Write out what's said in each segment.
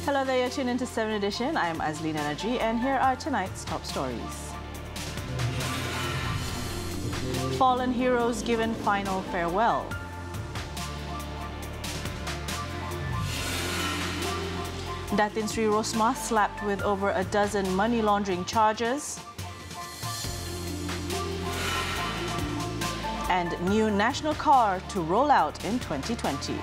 Hello there, you're tuned into 7 Edition. I'm Azleen Energy and here are tonight's top stories. Fallen heroes given final farewell. Datin Sri Rosmah slapped with over a dozen money laundering charges. And new national car to roll out in 2020.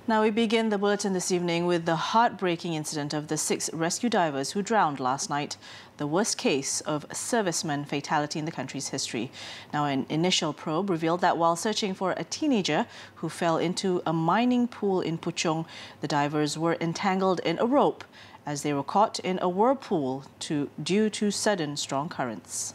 Now we begin the bulletin this evening with the heartbreaking incident of the 6 rescue divers who drowned last night, the worst case of serviceman fatality in the country's history. Now an initial probe revealed that while searching for a teenager who fell into a mining pool in Puchong, the divers were entangled in a rope as they were caught in a whirlpool due to sudden strong currents.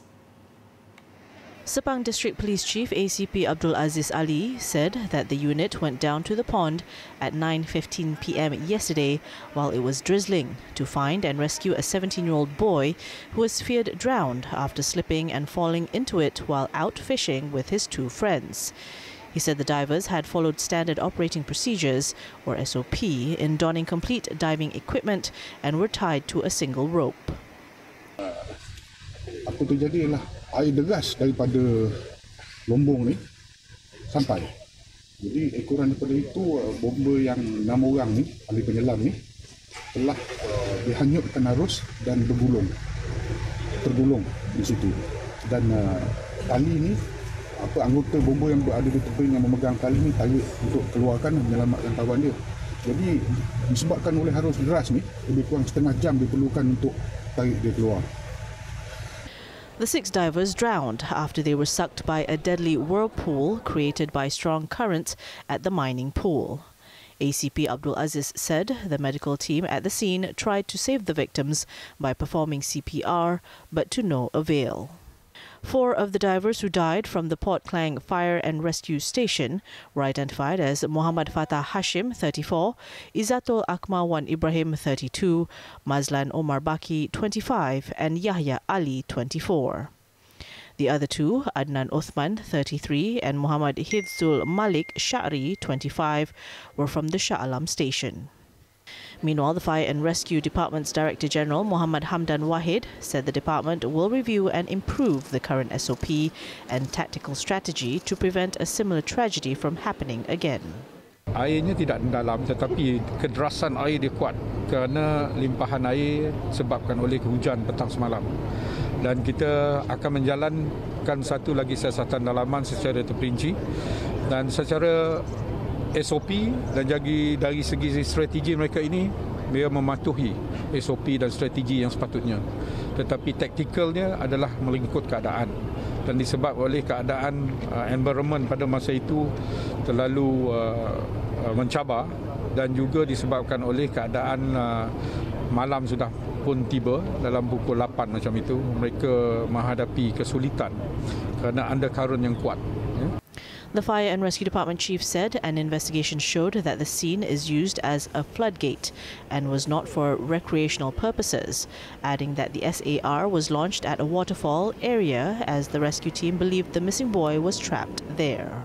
Sepang District Police Chief ACP Abdul Aziz Ali said that the unit went down to the pond at 9:15 p.m. yesterday while it was drizzling to find and rescue a 17-year-old boy who was feared drowned after slipping and falling into it while out fishing with his 2 friends. He said the divers had followed standard operating procedures, or SOP, in donning complete diving equipment and were tied to a single rope. Apa terjadi ialah air deras daripada lombong ni sampai. Jadi ekoran daripada itu bomba yang 6 orang ni, ahli penyelam ni telah dihanyutkan arus dan tergulung di situ. Dan tali ni anggota bomba yang berada di tepi yang memegang tali ni tarik untuk keluarkan dan menyelamatkan kawan dia. Jadi disebabkan oleh arus deras ni lebih kurang setengah jam diperlukan untuk tarik dia keluar. The 6 divers drowned after they were sucked by a deadly whirlpool created by strong currents at the mining pool. ACP Abdul Aziz said the medical team at the scene tried to save the victims by performing CPR, but to no avail. 4 of the divers who died from the Port Klang Fire and Rescue Station were identified as Muhammad Fatah Hashim, 34, Izzatul Akmal Wan Ibrahim, 32, Mazlan Omar Baki, 25, and Yahya Ali, 24. The other 2, Adnan Uthman, 33, and Muhammad Hifzul Malik Sha'ri, 25, were from the Shah Alam station. Meanwhile, the Fire and Rescue Department's Director General, Muhammad Hamdan Wahid, said the department will review and improve the current SOP and tactical strategy to prevent a similar tragedy from happening again. Airnya tidak dalam tetapi kederasan air dia kuat kerana limpahan air sebabkan oleh hujan petang semalam. Dan kita akan menjalankan satu lagi siasatan dalaman secara terperinci dan secara SOP dan dari segi strategi mereka ini dia mematuhi SOP dan strategi yang sepatutnya. Tetapi taktikalnya adalah melingkut keadaan dan disebab oleh keadaan environment pada masa itu terlalu mencabar dan juga disebabkan oleh keadaan malam sudah pun tiba dalam pukul 8 macam itu mereka menghadapi kesulitan kerana undercurrent yang kuat. The Fire and Rescue Department chief said an investigation showed that the scene is used as a floodgate and was not for recreational purposes, adding that the SAR was launched at a waterfall area as the rescue team believed the missing boy was trapped there.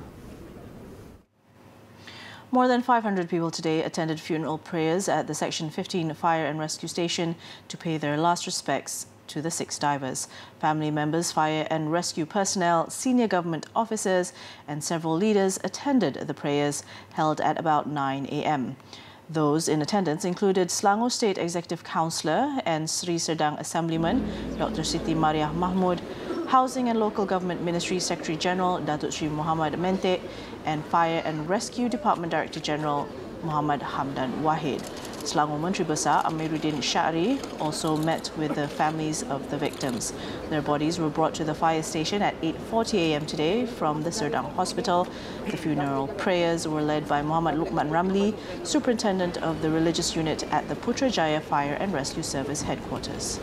More than 500 people today attended funeral prayers at the Section 15 Fire and Rescue Station to pay their last respects to the 6 divers. Family members, fire and rescue personnel, senior government officers and several leaders attended the prayers held at about 9 a.m. Those in attendance included Selangor State Executive Councillor and Sri Serdang Assemblyman Dr. Siti Mariah Mahmud, Housing and Local Government Ministry Secretary General Datuk Sri Muhammad Mente and Fire and Rescue Department Director General Muhammad Hamdan Wahid. Selangor Menteri Besar Amiruddin Syari also met with the families of the victims. Their bodies were brought to the fire station at 8:40 a.m. today from the Serdang Hospital. The funeral prayers were led by Muhammad Luqman Ramli, Superintendent of the Religious Unit at the Putrajaya Fire and Rescue Service Headquarters.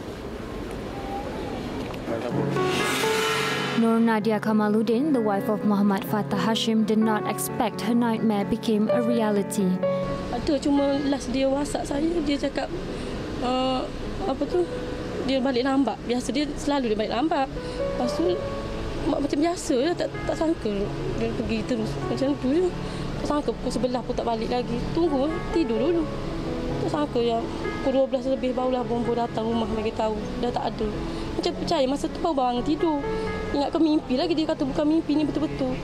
Nur Nadia Kamaluddin, the wife of Muhammad Fatah Hashim, did not expect her nightmare became a reality. Ada cuma last dia WhatsApp saya, dia cakap dia balik lambat. Biasa dia selalu dia balik lambat. Lepas tu macam biasa je, tak sangka dia pergi terus macam tu je. Tak sangka pukul 11 pun tak balik lagi. Tunggu tidur dulu. Tak sangka yang pukul 12 lebih barulah bomba datang rumah bagi tahu dah tak ada. Macam percaya masa tu baru bangun tidur. Ingatkan mimpi lagi, dia kata bukan mimpi ni betul-betul.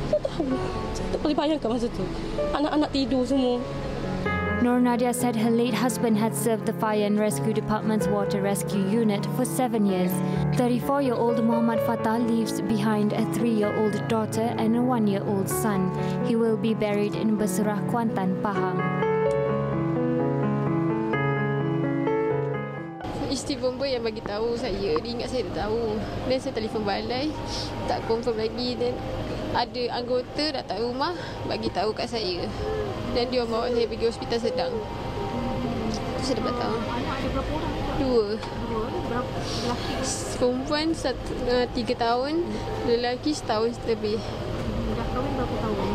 Tak tahu. Saya tak boleh bayangkan masa tu. Anak-anak tidur semua. Nur Nadia said her late husband had served the Fire and Rescue Department's Water Rescue Unit for 7 years. 34-year-old Muhammad Fatah leaves behind a 3-year-old daughter and a 1-year-old son. He will be buried in Beserah, Kuantan, Pahang. Isteri bomba yang bagi tahu saya, dia ingat saya tak tahu. Dan saya telefon balai, tak confirm lagi. Dan ada anggota datang rumah bagi tahu kat saya. Dan dia bawa saya pergi hospital sedang. Itu saya dapat tahu. Anak ada berapa orang? 2. Berapa lelaki? Perempuan 3 tahun, lelaki setahun lebih. Dah kahwin berapa tahun?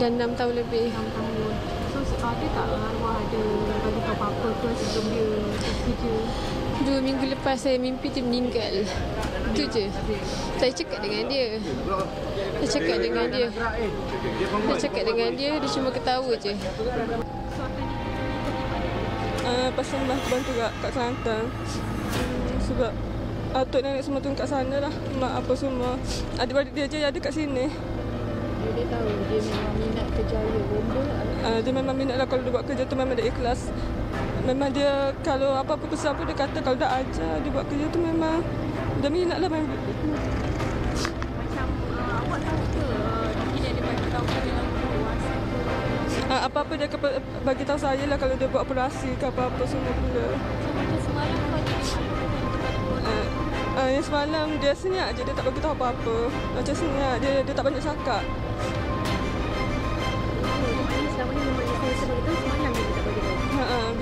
Dan 6 tahun lebih. 6 tahun. So ada tak arwah ada bagi tahu apa-apa ke sebelum dia kerja? 2 minggu lepas saya mimpi dia meninggal. Itu je. Saya cakap dengan dia. Dia cuma ketawa je. Pasal bantu kat Kelantan. Sebab atuk nenek semua tu kat sana lah. Mak apa semua. Adik-adik dia je ada kat sini. Dia tahu dia memang minat kerjaya bomba. Dia memang minat lah, kalau dia buat kerja tu memang dia ikhlas. Memang dia kalau apa-apa pesan pun dia kata kalau dah ajar dia buat kerja tu memang dia minat lah. Macam awak tahu ke dia bagi tahu ke dalam WhatsApp? Apa-apa dia bagi tahu saya lah kalau dia buat operasi ke apa-apa semua pula. Macam semalam bagi Yang semalam dia senyap je, dia tak bagi tahu apa-apa. Macam senyap, dia tak banyak cakap. selama ni memang saya bagi tahu semalam dia tak bagi tahu.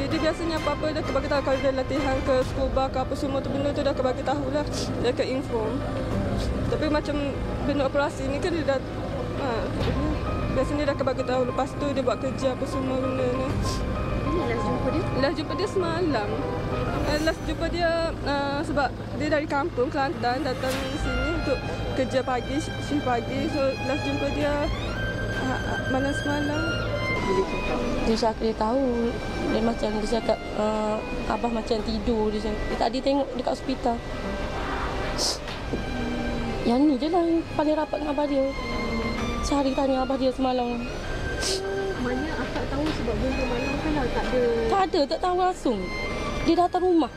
Dia biasanya apa-apa dia akan bagi tahu kalau dia latihan ke scuba ke apa semua tu benda tu dia akan bagi tahu lah. Dia akan inform. Tapi macam benda operasi ni kan dia dah biasanya dia akan bagi tahu lepas tu dia buat kerja apa semua benda ni. Ini last jumpa dia? Last jumpa dia semalam. Last jumpa dia sebab dia dari kampung Kelantan datang sini untuk kerja pagi, shift pagi. So last jumpa dia malam semalam. Dia tahu. Dia macam dia cakap abah macam tidur. Dia tadi tengok dekat hospital. Yang ni je lah yang paling rapat dengan abah dia. Sehari tanya abah dia semalam. Maknanya akak tahu sebab benda malam kan tak ada. Tak tahu langsung. Dia datang rumah.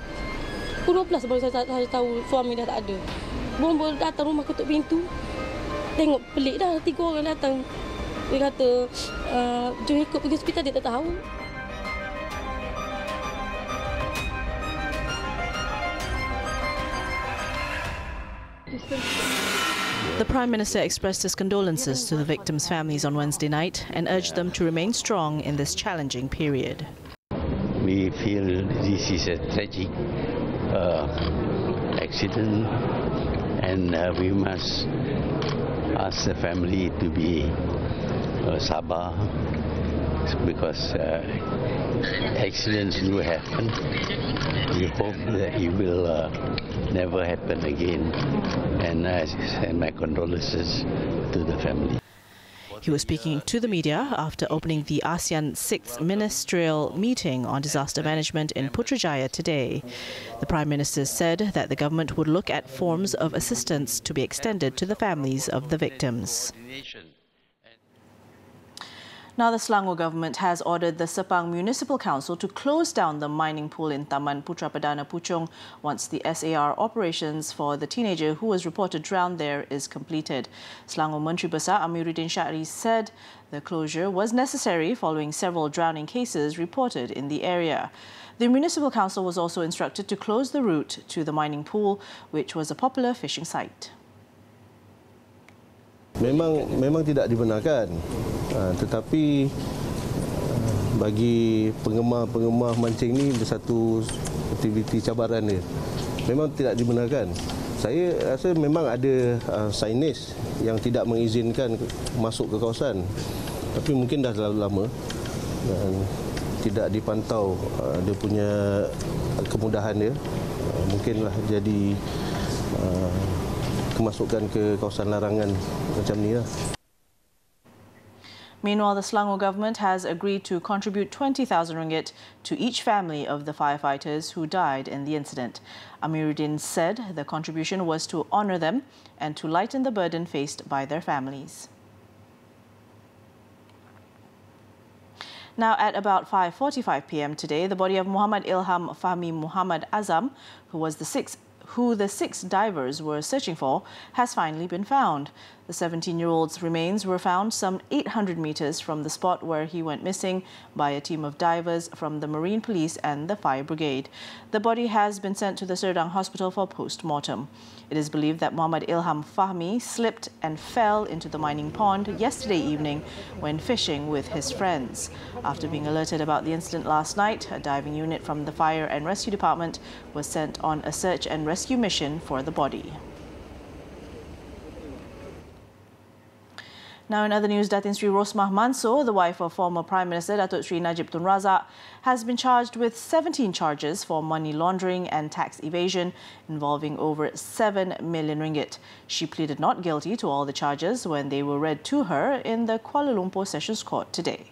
Pukul 12 baru saya tahu suami dah tak ada. Bomba datang rumah ketuk pintu. Tengok pelik dah 3 orang datang. Dia kata, jom ikut pergi hospital, dia tak tahu. The Prime Minister expressed his condolences to the victims' families on Wednesday night and urged them to remain strong in this challenging period. We feel this is a tragic accident, and we must ask the family to be sabar, because accidents do happen. We hope that it will never happen again, and I send my condolences to the family. He was speaking to the media after opening the ASEAN 6th Ministerial Meeting on Disaster Management in Putrajaya today. The Prime Minister said that the government would look at forms of assistance to be extended to the families of the victims. Now, the Selangor government has ordered the Sepang Municipal Council to close down the mining pool in Taman Putra Perdana Puchong once the SAR operations for the teenager who was reported drowned there is completed. Selangor Menteri Besar Amiruddin Syahri said the closure was necessary following several drowning cases reported in the area. The Municipal Council was also instructed to close the route to the mining pool, which was a popular fishing site. Memang tidak dibenarkan, tetapi bagi penggemar mancing ni bersatu aktiviti cabaran dia. Memang tidak dibenarkan. Saya rasa memang ada signage yang tidak mengizinkan masuk ke kawasan. Tapi mungkin dah terlalu lama dan tidak dipantau dia punya kemudahan dia. Mungkinlah jadi kemasukan ke kawasan larangan macam ni lah. Meanwhile, the Selangor government has agreed to contribute 20,000 ringgit to each family of the firefighters who died in the incident. Amiruddin said the contribution was to honour them and to lighten the burden faced by their families. Now, at about 5:45 p.m. today, the body of Muhammad Ilham Fahmi Muhammad Azam, who the six divers were searching for, has finally been found. The 17-year-old's remains were found some 800 meters from the spot where he went missing by a team of divers from the Marine Police and the Fire Brigade. The body has been sent to the Serdang Hospital for post-mortem. It is believed that Muhammad Ilham Fahmi slipped and fell into the mining pond yesterday evening when fishing with his friends. After being alerted about the incident last night, a diving unit from the Fire and Rescue Department was sent on a search and rescue mission for the body. Now, in other news, Datin Sri Rosmah Mansor, the wife of former Prime Minister Datuk Sri Najib Tun Razak, has been charged with 17 charges for money laundering and tax evasion involving over 7 million ringgit. She pleaded not guilty to all the charges when they were read to her in the Kuala Lumpur Sessions Court today.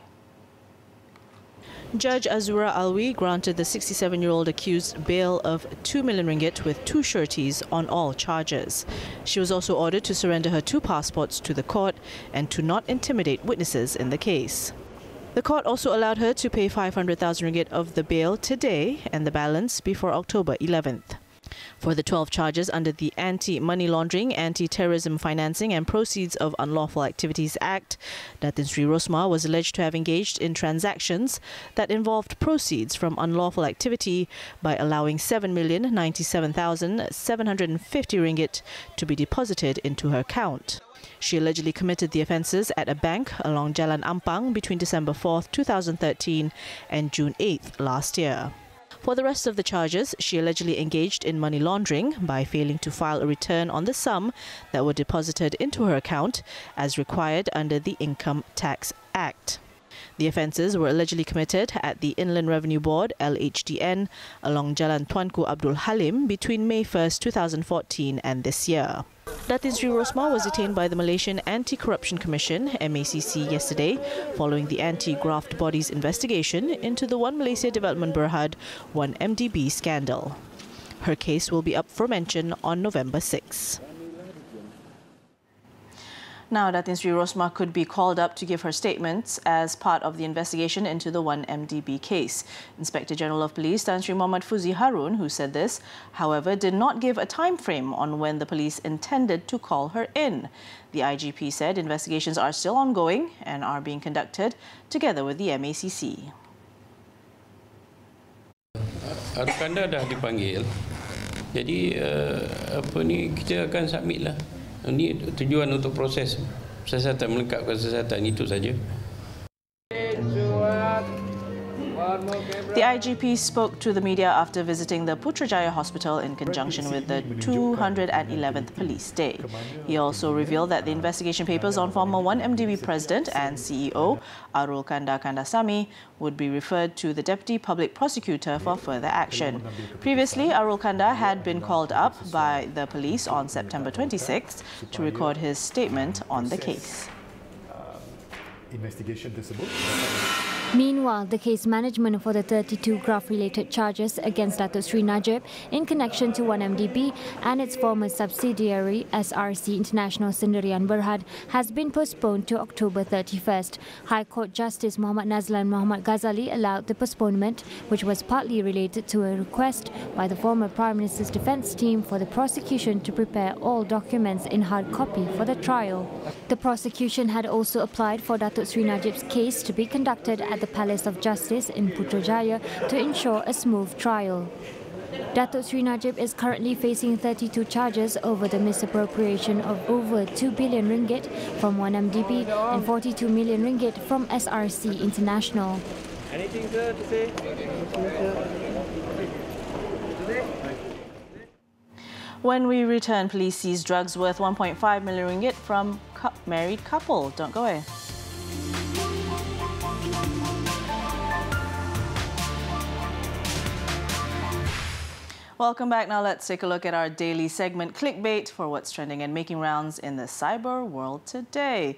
Judge Azura Alwi granted the 67-year-old accused bail of 2 million ringgit with 2 sureties on all charges. She was also ordered to surrender her 2 passports to the court and to not intimidate witnesses in the case. The court also allowed her to pay 500,000 ringgit of the bail today and the balance before October 11th. For the 12 charges under the Anti-Money Laundering, Anti-Terrorism Financing and Proceeds of Unlawful Activities Act, Datin Sri Rosmah was alleged to have engaged in transactions that involved proceeds from unlawful activity by allowing 7,097,750 ringgit to be deposited into her account. She allegedly committed the offences at a bank along Jalan Ampang between December 4th, 2013 and June 8th last year. For the rest of the charges, she allegedly engaged in money laundering by failing to file a return on the sum that were deposited into her account as required under the Income Tax Act. The offences were allegedly committed at the Inland Revenue Board, LHDN, along Jalan Tuanku Abdul Halim between May 1st, 2014 and this year. Datin Sri Rosmah was detained by the Malaysian Anti-Corruption Commission, MACC, yesterday following the anti-graft body's investigation into the One Malaysia Development Berhad 1MDB scandal. Her case will be up for mention on November 6. Now, Datin Sri Rosmah could be called up to give her statements as part of the investigation into the 1MDB case. Inspector General of Police Tan Sri Muhammad Fuzi Harun, who said this, however, did not give a time frame on when the police intended to call her in. The IGP said investigations are still ongoing and are being conducted together with the MACC. Arkanda dah dipanggil, jadi kita akan submit lah. Ini tujuan untuk proses kesihatan, melengkapkan kesihatan itu saja. The IGP spoke to the media after visiting the Putrajaya Hospital in conjunction with the 211th Police Day. He also revealed that the investigation papers on former 1MDB President and CEO Arul Kanda Kandasamy would be referred to the Deputy Public Prosecutor for further action. Previously, Arul Kanda had been called up by the police on September 26th to record his statement on the case. Investigation tersebut. Meanwhile, the case management for the 32 graft-related charges against Datuk Sri Najib in connection to 1MDB and its former subsidiary SRC International Sendirian Berhad has been postponed to October 31st. High Court Justice Muhammad Nazlan Muhammad Ghazali allowed the postponement, which was partly related to a request by the former Prime Minister's defence team for the prosecution to prepare all documents in hard copy for the trial. The prosecution had also applied for Datuk Sri Najib's case to be conducted at the Palace of Justice in Putrajaya to ensure a smooth trial. Datuk Sri Najib is currently facing 32 charges over the misappropriation of over 2 billion ringgit from 1MDB and 42 million ringgit from SRC International. Anything to say? When we return, police seize drugs worth 1.5 million ringgit from married couple. Don't go away. Welcome back. Now let's take a look at our daily segment, Clickbait, for what's trending and making rounds in the cyber world today.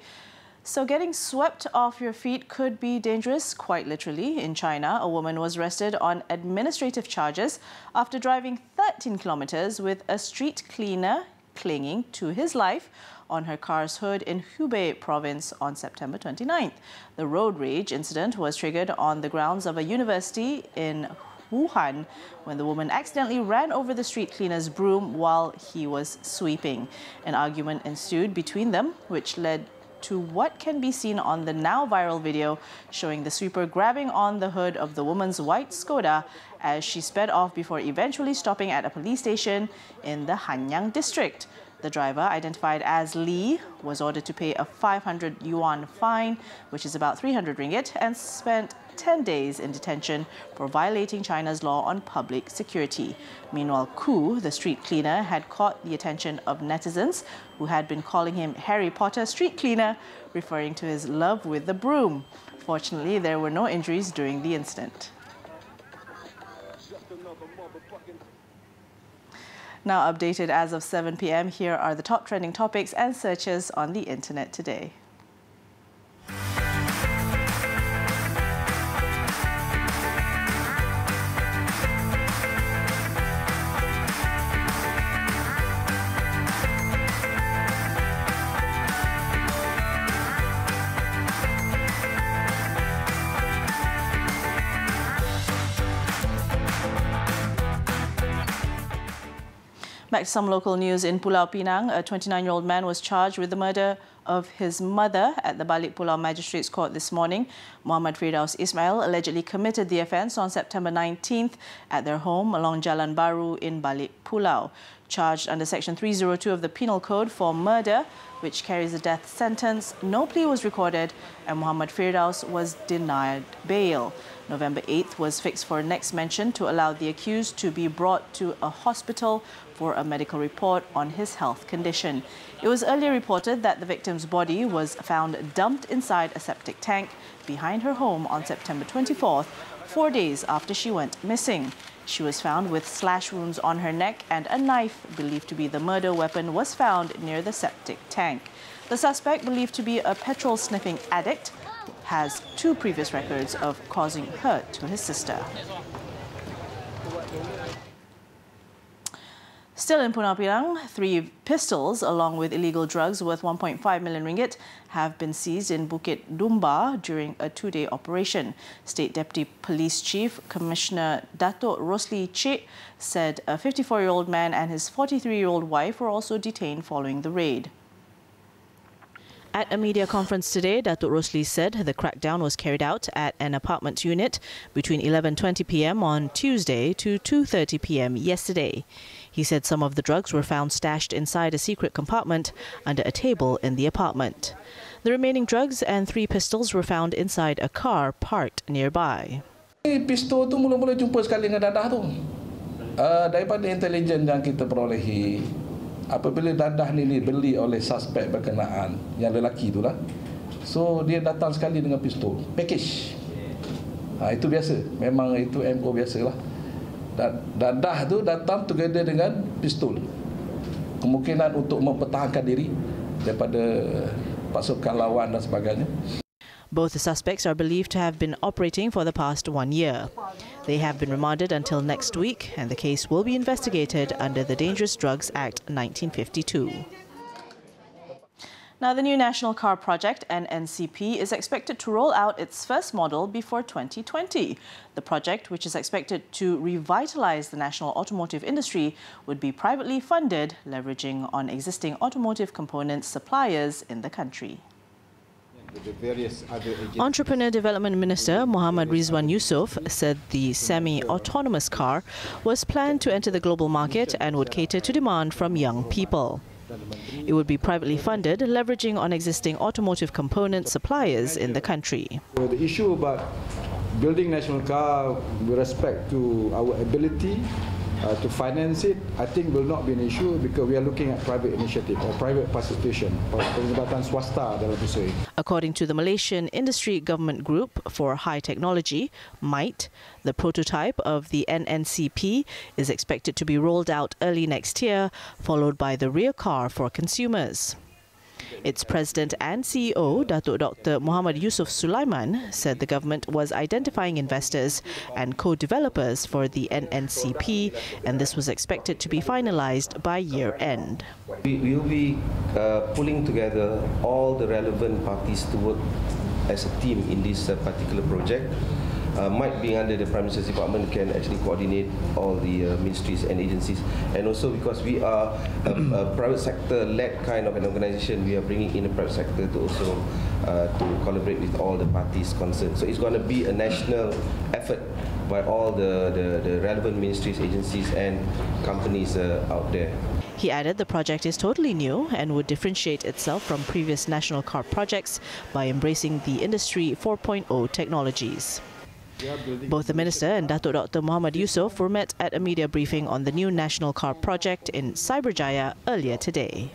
So getting swept off your feet could be dangerous, quite literally. In China, a woman was arrested on administrative charges after driving 13 kilometers with a street cleaner clinging to his life on her car's hood in Hubei province on September 29th. The road rage incident was triggered on the grounds of a university in Wuhan when the woman accidentally ran over the street cleaner's broom while he was sweeping. An argument ensued between them, which led to what can be seen on the now viral video showing the sweeper grabbing on the hood of the woman's white Skoda as she sped off before eventually stopping at a police station in the Hanyang district. The driver, identified as Lee, was ordered to pay a 500 yuan fine, which is about 300 ringgit, and spent 10 days in detention for violating China's law on public security. Meanwhile, Ku, the street cleaner, had caught the attention of netizens who had been calling him Harry Potter Street Cleaner, referring to his love with the broom. Fortunately, there were no injuries during the incident. Now updated as of 7 p.m, here are the top trending topics and searches on the internet today. Back to some local news in Pulau Pinang. A 29-year-old man was charged with the murder of his mother at the Balik Pulau Magistrates Court this morning. Muhammad Firdaus Ismail allegedly committed the offence on September 19th at their home along Jalan Baru in Balik Pulau. Charged under Section 302 of the Penal Code for murder, which carries a death sentence, no plea was recorded and Muhammad Firdaus was denied bail. November 8th was fixed for next mention to allow the accused to be brought to a hospital for a medical report on his health condition. It was earlier reported that the victim's body was found dumped inside a septic tank behind her home on September 24th, 4 days after she went missing. She was found with slash wounds on her neck and a knife believed to be the murder weapon was found near the septic tank. The suspect, believed to be a petrol-sniffing addict, has 2 previous records of causing hurt to his sister. Still in Pulau Pinang, 3 pistols along with illegal drugs worth 1.5 million ringgit have been seized in Bukit Dumba during a 2-day operation. State Deputy Police Chief Commissioner Datuk Rosli Cik said a 54-year-old man and his 43-year-old wife were also detained following the raid. At a media conference today, Datuk Rosli said the crackdown was carried out at an apartment unit between 11:20 p.m. on Tuesday to 2:30 p.m. yesterday. He said some of the drugs were found stashed inside a secret compartment under a table in the apartment. The remaining drugs and 3 pistols were found inside a car parked nearby. Pistol tu mula-mula jumpa sekali dengan dadah tu. Daripada intelijen yang kita perolehi, apabila dadah ni dibeli oleh suspek berkenaan, yang lelaki itulah, so dia datang sekali dengan pistol, package. Itu biasa, memang itu MO biasalah. Dadah tu datang together dengan pistol. Kemungkinan untuk mempertahankan diri daripada pasukan lawan dan sebagainya. Both the suspects are believed to have been operating for the past 1 year. They have been remanded until next week and the case will be investigated under the Dangerous Drugs Act 1952. Now, the new National Car Project, NNCP, is expected to roll out its first model before 2020. The project, which is expected to revitalize the national automotive industry, would be privately funded, leveraging on existing automotive component suppliers in the country. Entrepreneur Development Minister Muhammad Rizwan Yusof said the semi-autonomous car was planned to enter the global market and would cater to demand from young people. It would be privately funded, leveraging on existing automotive component suppliers in the country. The issue about building national car with respect to our ability to finance it, I think will not be an issue because we are looking at private initiative or private participation, perlibatan swasta dalam usaha ini. According to the Malaysian Industry Government Group for High Technology, MITE, the prototype of the NNCP is expected to be rolled out early next year, followed by the rear car for consumers. Its president and CEO, Datuk Dr. Muhammad Yusuf Sulaiman, said the government was identifying investors and co-developers for the NNCP, and this was expected to be finalized by year end. We will be pulling together all the relevant parties to work as a team in this particular project. Might being under the Prime Minister's Department can actually coordinate all the ministries and agencies, and also because we are a private sector-led kind of an organisation, we are bringing in the private sector to also to collaborate with all the parties concerned. So it's going to be a national effort by all the relevant ministries, agencies and companies out there. He added the project is totally new and would differentiate itself from previous national car projects by embracing the Industry 4.0 technologies. Both the Minister and Datuk Dr. Muhammad Yusuf were met at a media briefing on the new national car project in Cyberjaya earlier today.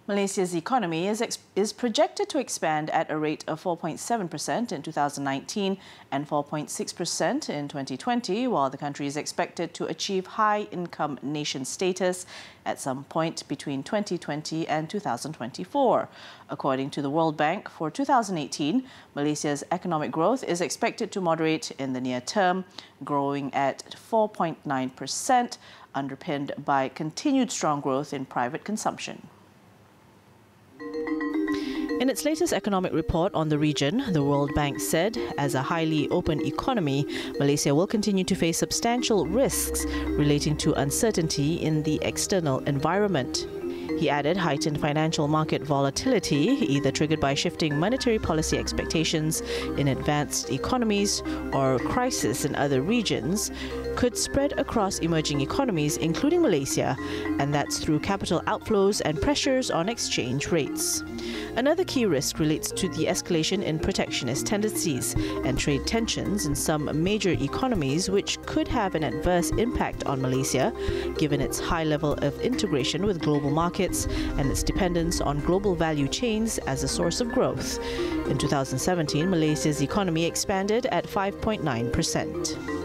Malaysia's economy is projected to expand at a rate of 4.7% in 2019 and 4.6% in 2020, while the country is expected to achieve high-income nation status at some point between 2020 and 2024. According to the World Bank, for 2018, Malaysia's economic growth is expected to moderate in the near term, growing at 4.9%, underpinned by continued strong growth in private consumption. In its latest economic report on the region, the World Bank said, as a highly open economy, Malaysia will continue to face substantial risks relating to uncertainty in the external environment. He added heightened financial market volatility, either triggered by shifting monetary policy expectations in advanced economies or crisis in other regions, could spread across emerging economies, including Malaysia, and that's through capital outflows and pressures on exchange rates. Another key risk relates to the escalation in protectionist tendencies and trade tensions in some major economies, which could have an adverse impact on Malaysia, given its high level of integration with global markets and its dependence on global value chains as a source of growth. In 2017, Malaysia's economy expanded at 5.9%.